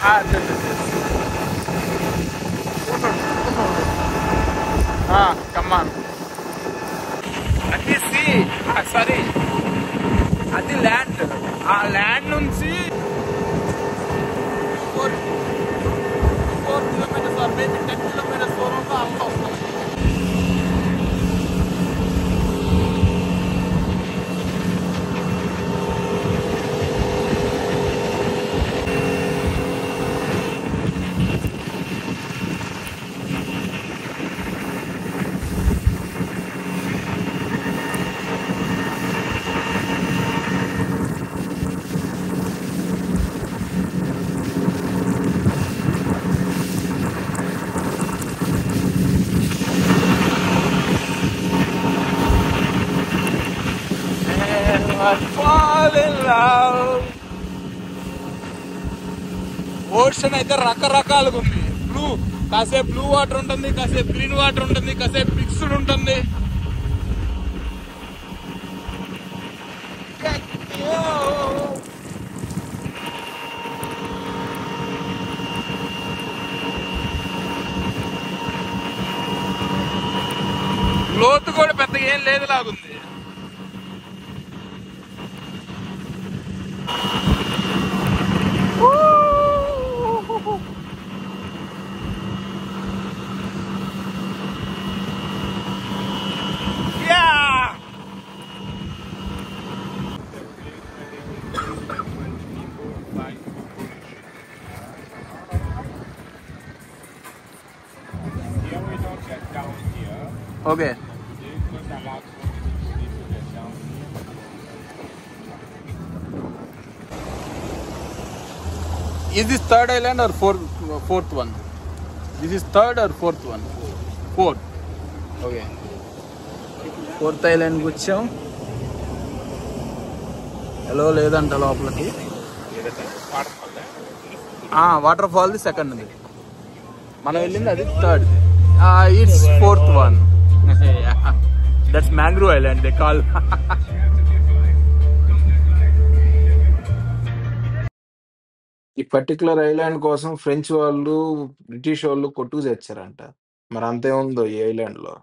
Yes, yes, yes. Come on. అది C sorry అది land. ఆ ల్యాండ్ నుంచి 4 kilometers or maybe 10 kilometers దూరంలో అంత వస్తుంది. Fall in love. ఓషన్ అయితే రకరకాలుగా ఉంది. బ్లూ, కాసేపు బ్లూ వాటర్ ఉంటుంది, కాసేపు గ్రీన్ వాటర్ ఉంటుంది, కాసేపు మిక్స్డ్ ఉంటుంది. లోతు కూడా పెద్దగా ఏం లేదు లాగుంది. Okay. Is this third island or fourth one? This is third or fourth one? Fourth. Okay. Fourth island వచ్చాం. హలో లేదంట లోపలికి. వాటర్ ఫాల్ ది సెకండ్ ఉంది. మనం వెళ్ళింది అది third. It's fourth one. That's Mangrove Island they call. ఈ particular island కోసం French వాళ్ళు, బ్రిటిష్ వాళ్ళు కొట్టుకు తెచ్చారంట. మరి అంతే ఉందో ఈ ఐలాండ్ లో.